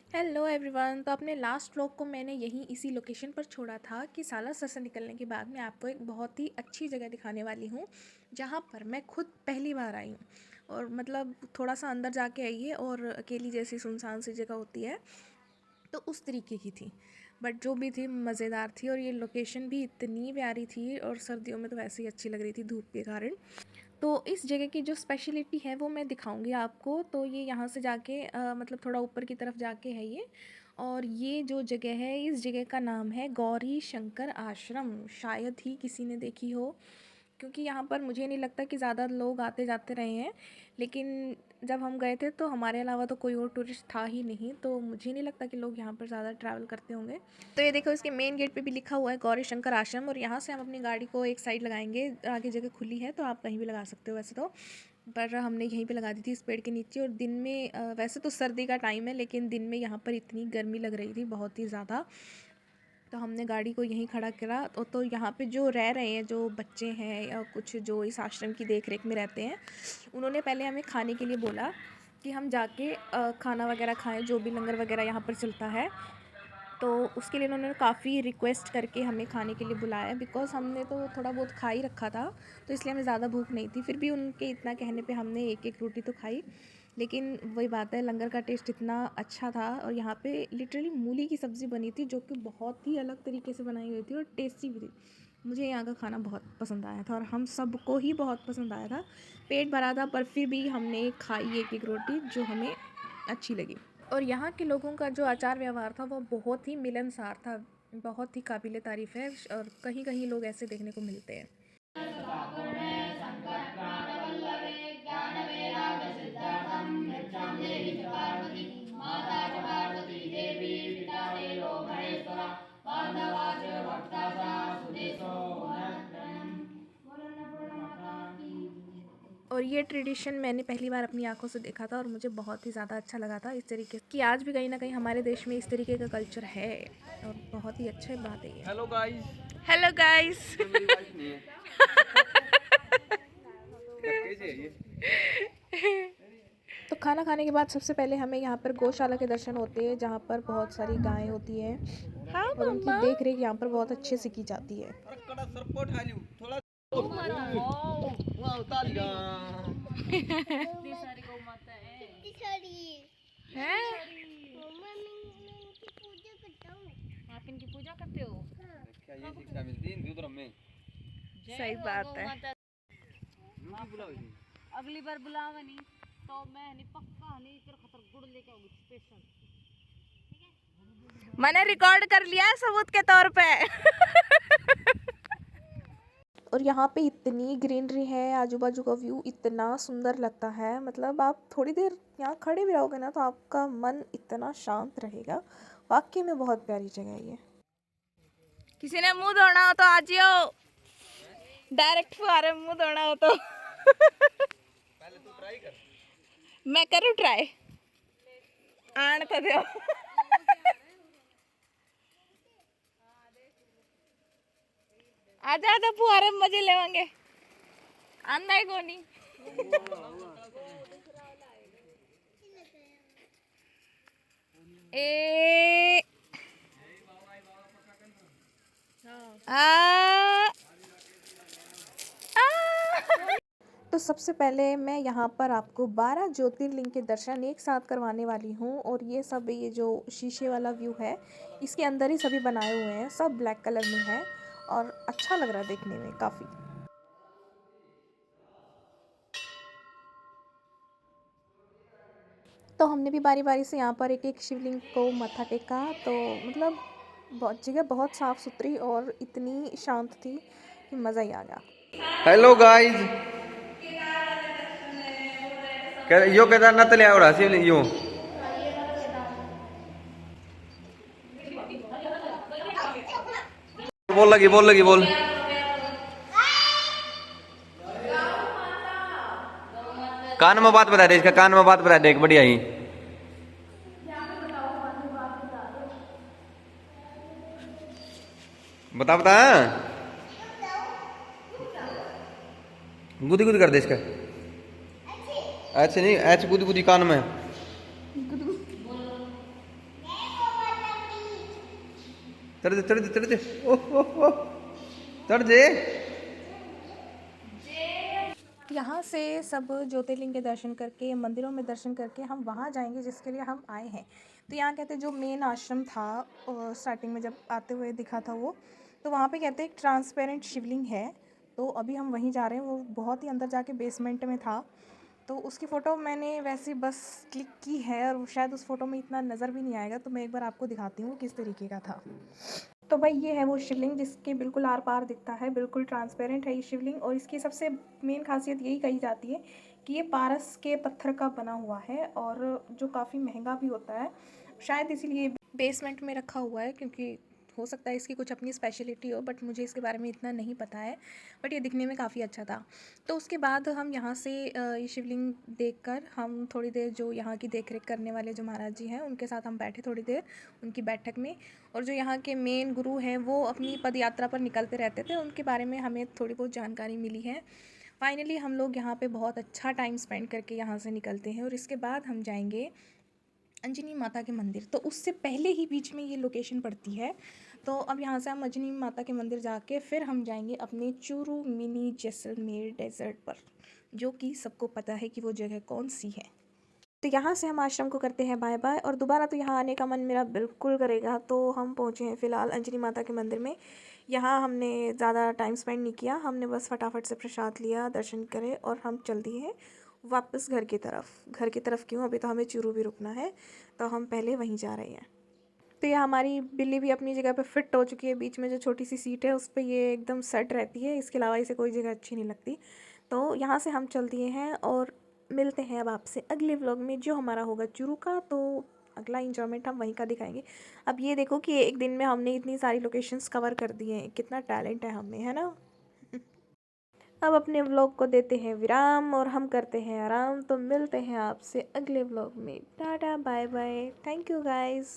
Hello everyone. तो अपने last vlog को मैंने यहीं इसी लोकेशन पर छोड़ा था कि सालासर से निकलने के बाद मैं आपको एक बहुत ही अच्छी जगह दिखाने वाली हूँ जहाँ पर मैं खुद पहली बार आई हूँ। और मतलब थोड़ा सा अंदर जाके आई है और अकेली जैसी सुनसान सी जगह होती है तो उस तरीके की थी। बट जो भी थी मज़ेदार थी और ये लोकेशन भी इतनी प्यारी थी और सर्दियों में तो वैसे ही अच्छी लग रही थी धूप के कारण। तो इस जगह की जो स्पेशलिटी है वो मैं दिखाऊंगी आपको। तो ये यहाँ से जाके मतलब थोड़ा ऊपर की तरफ जाके है ये। और ये जो जगह है इस जगह का नाम है गौरी शंकर आश्रम। शायद ही किसी ने देखी हो, क्योंकि यहाँ पर मुझे नहीं लगता कि ज़्यादा लोग आते जाते रहे हैं। लेकिन जब हम गए थे तो हमारे अलावा तो कोई और टूरिस्ट था ही नहीं, तो मुझे नहीं लगता कि लोग यहाँ पर ज़्यादा ट्रैवल करते होंगे। तो ये देखो, इसके मेन गेट पे भी लिखा हुआ है गौरी शंकर आश्रम। और यहाँ से हम अपनी गाड़ी को एक साइड लगाएंगे, आगे जगह खुली है तो आप कहीं भी लगा सकते हो वैसे तो। पर हमने यहीं पे लगा दी थी इस पेड़ के नीचे। और दिन में वैसे तो सर्दी का टाइम है लेकिन दिन में यहाँ पर इतनी गर्मी लग रही थी बहुत ही ज़्यादा, तो हमने गाड़ी को यहीं खड़ा करा। तो यहाँ पे जो रह रहे हैं, जो बच्चे हैं या कुछ जो इस आश्रम की देख रेख में रहते हैं, उन्होंने पहले हमें खाने के लिए बोला कि हम जाके खाना वगैरह खाएं, जो भी लंगर वगैरह यहाँ पर चलता है। तो उसके लिए उन्होंने काफ़ी रिक्वेस्ट करके हमें खाने के लिए बुलाया, बिकॉज़ हमने तो थोड़ा बहुत खा ही रखा था तो इसलिए हमें ज़्यादा भूख नहीं थी। फिर भी उनके इतना कहने पे हमने एक एक रोटी तो खाई। लेकिन वही बात है, लंगर का टेस्ट इतना अच्छा था। और यहाँ पे लिटरली मूली की सब्ज़ी बनी थी जो कि बहुत ही अलग तरीके से बनाई हुई थी और टेस्टी भी थी। मुझे यहाँ का खाना बहुत पसंद आया था और हम सबको ही बहुत पसंद आया था। पेट भरा था पर फिर भी हमने खाई एक एक रोटी जो हमें अच्छी लगी। और यहाँ के लोगों का जो आचार व्यवहार था वो बहुत ही मिलनसार था, बहुत ही काबिले तारीफ़ है। और कहीं कहीं लोग ऐसे देखने को मिलते हैं। और ये ट्रेडिशन मैंने पहली बार अपनी आंखों से देखा था और मुझे बहुत ही ज़्यादा अच्छा लगा था, इस तरीके से कि आज भी कहीं ना कहीं हमारे देश में इस तरीके का कल्चर है। और बहुत ही अच्छी बात है ये। Hello guys. Hello guys. ये मेरी वाइफ नहीं है। कैसे है ये? तो खाना खाने के बाद सबसे पहले हमें यहाँ पर गौशाला के दर्शन होते हैं जहाँ पर बहुत सारी गायें होती हैं। हाँ, और उनकी देख रेख यहाँ पर बहुत अच्छे से की जाती है। अरे कड़ा सरपट है लियो थोड़ा। वाह उतार लिया। इतनी सारी गौ माता है। इतनी सारी है। मम्मा मैं इनकी पूजा करता हूँ। आप इनकी पूजा करते हो? क्या ये शिक्षा मिलती है हिंदू धर्म में? सही बात है। यूं की बुलाओ इन्हें। अगली बार बुलावा नहीं तो मैं नहीं पक्का नहीं कर खतर गुड़ लेके आऊंगी स्पेशल। मैंने रिकॉर्ड कर लिया है सबूत के तौर पे। और यहाँ पे इतनी ग्रीनरी है, आजू बाजू का व्यू इतना सुंदर लगता है। मतलब आप थोड़ी देर यहाँ खड़े भी रहोगे ना तो आपका मन इतना शांत रहेगा। वाकई में बहुत प्यारी जगह है ये। किसी ने मुंह धोना हो तो आ जियो, डायरेक्ट फुहारे मुंह धोना हो तो। पहले तू ट्राई कर। मैं करूँ ट्राई, आन तो दो। आजा आजा फुहारे में मजे लेवांगे, आंदा ही कोनी। ए आ तो सबसे पहले मैं यहाँ पर आपको 12 ज्योतिर्लिंग के दर्शन एक साथ करवाने वाली हूँ। और ये सब, ये जो शीशे वाला व्यू है इसके अंदर ही सभी बनाए हुए हैं, सब ब्लैक कलर में है और अच्छा लग रहा है देखने में काफ़ी। तो हमने भी बारी बारी से यहाँ पर एक एक शिवलिंग को मत्था टेका। तो मतलब बहुत जगह बहुत साफ़ सुथरी और इतनी शांत थी कि मज़ा ही आ गया। Hello guys. यो केदारनाथ ले आओ शिवलिंग यो। बोल लगी बोल। कान में बात बता दे, इसका कान में बात बता दे एक बढ़िया ही। बता बता। गुदी गुदी कर दे इसका। ऐसे नहीं, ऐसे गुदी गुदी कान में। चढ़ दे ओह चढ़ दे। यहाँ से सब ज्योतिर्लिंग के दर्शन करके, मंदिरों में दर्शन करके हम वहाँ जाएंगे जिसके लिए हम आए हैं। तो यहाँ कहते हैं जो मेन आश्रम था स्टार्टिंग में जब आते हुए दिखा था वो, तो वहाँ पे कहते हैं एक ट्रांसपेरेंट शिवलिंग है। तो अभी हम वहीं जा रहे हैं, वो बहुत ही अंदर जाके बेसमेंट में था। तो उसकी फ़ोटो मैंने वैसे बस क्लिक की है और शायद उस फ़ोटो में इतना नज़र भी नहीं आएगा, तो मैं एक बार आपको दिखाती हूँ किस तरीके का था। तो भाई ये है वो शिवलिंग जिसके बिल्कुल आर पार दिखता है, बिल्कुल ट्रांसपेरेंट है ये शिवलिंग। और इसकी सबसे मेन खासियत यही कही जाती है कि ये पारस के पत्थर का बना हुआ है और जो काफ़ी महंगा भी होता है। शायद इसीलिए बेसमेंट में रखा हुआ है, क्योंकि हो सकता है इसकी कुछ अपनी स्पेशलिटी हो, बट मुझे इसके बारे में इतना नहीं पता है। बट ये दिखने में काफ़ी अच्छा था। तो उसके बाद हम यहाँ से ये शिवलिंग देखकर हम थोड़ी देर, जो यहाँ की देख रेख करने वाले जो महाराज जी हैं उनके साथ हम बैठे थोड़ी देर उनकी बैठक में। और जो यहाँ के मेन गुरु हैं वो अपनी पद यात्रा पर निकलते रहते थे, उनके बारे में हमें थोड़ी बहुत जानकारी मिली है। फाइनली हम लोग यहाँ पे बहुत अच्छा टाइम स्पेंड करके यहाँ से निकलते हैं और इसके बाद हम जाएंगे अंजनी माता के मंदिर। तो उससे पहले ही बीच में ये लोकेशन पड़ती है। तो अब यहाँ से हम अंजनी माता के मंदिर जाके फिर हम जाएंगे अपने चूरू मिनी जैसलमेर डेजर्ट पर, जो कि सबको पता है कि वो जगह कौन सी है। तो यहाँ से हम आश्रम को करते हैं बाय बाय, और दोबारा तो यहाँ आने का मन मेरा बिल्कुल करेगा। तो हम पहुँचे हैं फ़िलहाल अंजनी माता के मंदिर में। यहाँ हमने ज़्यादा टाइम स्पेंड नहीं किया, हमने बस फटाफट से प्रसाद लिया, दर्शन करे और हम चल दिए हैं वापस घर की तरफ। घर की तरफ क्यों, अभी तो हमें चूरू भी रुकना है, तो हम पहले वहीं जा रहे हैं। तो ये हमारी बिल्ली भी अपनी जगह पे फिट हो चुकी है। बीच में जो छोटी सी सीट है उस पर ये एकदम सेट रहती है, इसके अलावा इसे कोई जगह अच्छी नहीं लगती। तो यहाँ से हम चल दिए हैं और मिलते हैं अब आपसे अगले व्लॉग में, जो हमारा होगा चूरू का। तो अगला इंजॉयमेंट हम वहीं का दिखाएंगे। अब ये देखो कि एक दिन में हमने इतनी सारी लोकेशंस कवर कर दी हैं, कितना टैलेंट है हमें, है ना। अब अपने व्लॉग को देते हैं विराम और हम करते हैं आराम। तो मिलते हैं आपसे अगले व्लॉग में। Tata bye bye, thank you guys.